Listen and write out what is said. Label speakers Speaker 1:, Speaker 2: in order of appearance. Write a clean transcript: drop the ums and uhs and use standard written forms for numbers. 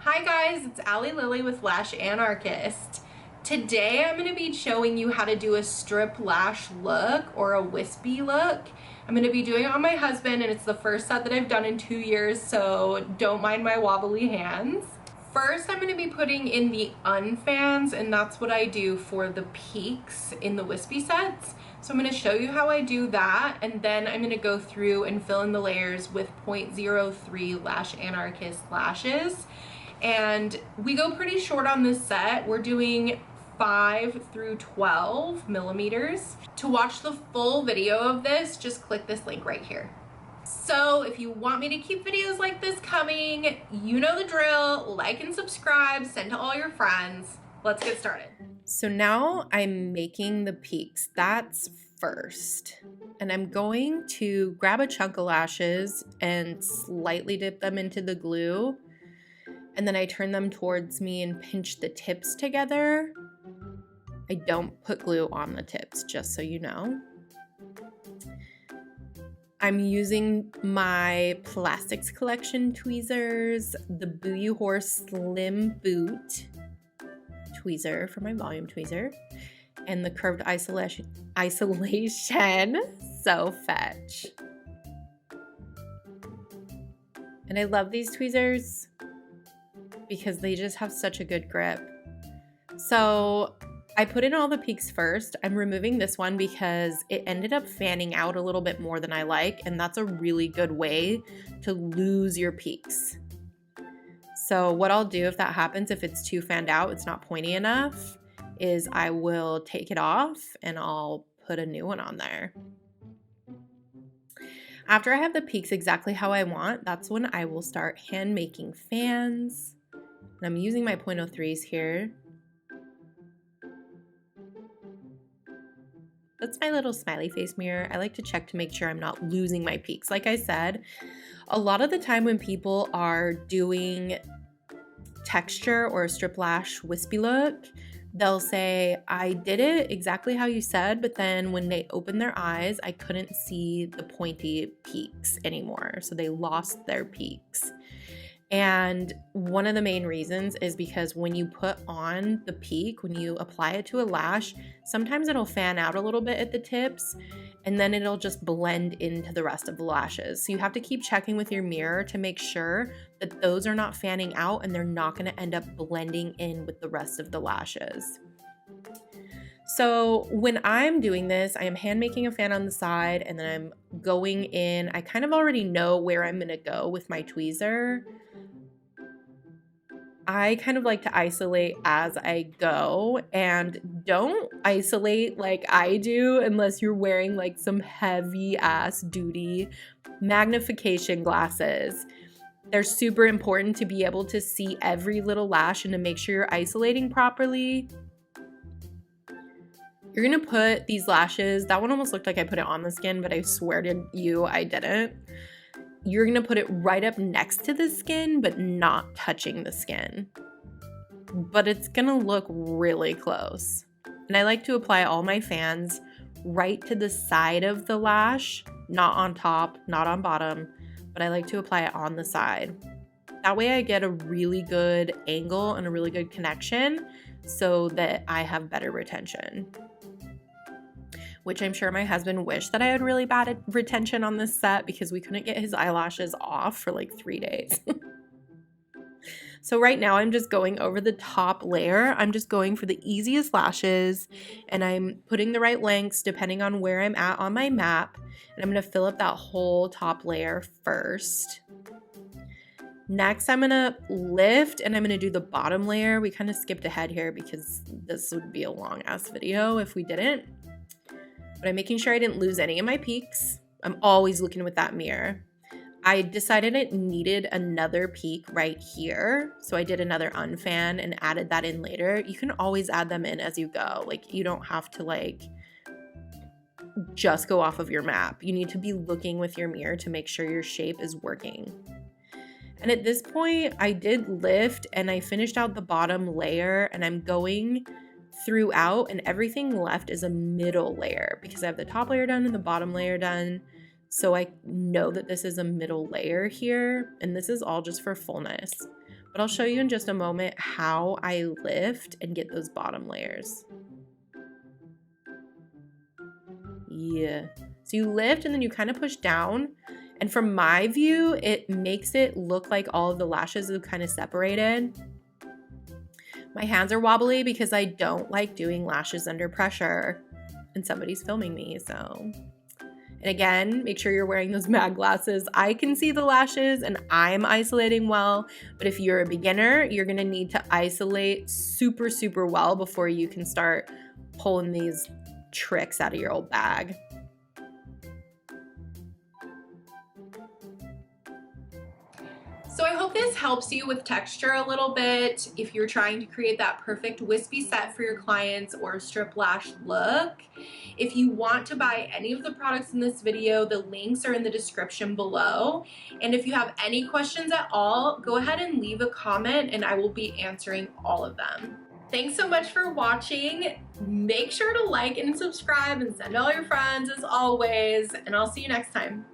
Speaker 1: Hi guys, it's Allie Lily with Lash Anarchist. Today I'm going to be showing you how to do a strip lash look or a wispy look. I'm going to be doing it on my husband and it's the first set that I've done in 2 years, so don't mind my wobbly hands. First, I'm going to be putting in the unfans, and that's what I do for the peaks in the wispy sets. So I'm going to show you how I do that, and then I'm going to go through and fill in the layers with 0.03 Lash Anarchist lashes. And we go pretty short on this set. We're doing 5 through 12 millimeters. To watch the full video of this, just click this link right here. So if you want me to keep videos like this coming, you know the drill. Like and subscribe, send to all your friends. Let's get started. So now I'm making the peaks. That's first. And I'm going to grab a chunk of lashes and slightly dip them into the glue. And then I turn them towards me and pinch the tips together. I don't put glue on the tips, just so you know. I'm using my Plastics Collection tweezers, the Boo You Horse Slim Boot tweezer for my volume tweezer, and the curved isolation So Fetch. And I love these tweezers because they just have such a good grip. So I put in all the peaks first. I'm removing this one because it ended up fanning out a little bit more than I like, and that's a really good way to lose your peaks. So what I'll do if that happens, if it's too fanned out, it's not pointy enough, is I will take it off and I'll put a new one on there. After I have the peaks exactly how I want, that's when I will start hand making fans. And I'm using my 0.03s here. That's my little smiley face mirror. I like to check to make sure I'm not losing my peaks. Like I said, a lot of the time when people are doing texture or a strip lash wispy look, they'll say, I did it exactly how you said, but then when they opened their eyes, I couldn't see the pointy peaks anymore. So they lost their peaks. And one of the main reasons is because when you put on the peak, when you apply it to a lash, sometimes it'll fan out a little bit at the tips and then it'll just blend into the rest of the lashes. So you have to keep checking with your mirror to make sure that those are not fanning out and they're not going to end up blending in with the rest of the lashes. So when I'm doing this, I am hand making a fan on the side and then I'm going in. I kind of already know where I'm going to go with my tweezer. I kind of like to isolate as I go, and don't isolate like I do unless you're wearing like some heavy ass duty magnification glasses. They're super important to be able to see every little lash and to make sure you're isolating properly. You're gonna put these lashes, that one almost looked like I put it on the skin, but I swear to you I didn't. You're gonna put it right up next to the skin, but not touching the skin. But it's gonna look really close. And I like to apply all my fans right to the side of the lash, not on top, not on bottom, but I like to apply it on the side. That way I get a really good angle and a really good connection so that I have better retention. Which I'm sure my husband wished that I had really bad retention on this set because we couldn't get his eyelashes off for like 3 days. So right now I'm just going over the top layer. I'm just going for the easiest lashes and I'm putting the right lengths depending on where I'm at on my map. And I'm going to fill up that whole top layer first. Next, I'm going to lift and I'm going to do the bottom layer. We kind of skipped ahead here because this would be a long ass video if we didn't. But I'm making sure I didn't lose any of my peaks. I'm always looking with that mirror. I decided it needed another peak right here. So I did another unfan and added that in later. You can always add them in as you go. Like you don't have to like just go off of your map. You need to be looking with your mirror to make sure your shape is working. And at this point I did lift and I finished out the bottom layer and I'm going throughout and everything left is a middle layer because I have the top layer done and the bottom layer done. So I know that this is a middle layer here, and this is all just for fullness. But I'll show you in just a moment how I lift and get those bottom layers. Yeah. So you lift and then you kind of push down. And from my view, it makes it look like all of the lashes have kind of separated. My hands are wobbly because I don't like doing lashes under pressure and somebody's filming me, so. And again, make sure you're wearing those mag glasses. I can see the lashes and I'm isolating well, but if you're a beginner, you're gonna need to isolate super, super well before you can start pulling these tricks out of your old bag. So I hope this helps you with texture a little bit if you're trying to create that perfect wispy set for your clients or strip lash look. If you want to buy any of the products in this video, the links are in the description below. And if you have any questions at all, go ahead and leave a comment and I will be answering all of them. Thanks so much for watching. Make sure to like and subscribe and send all your friends as always, and I'll see you next time.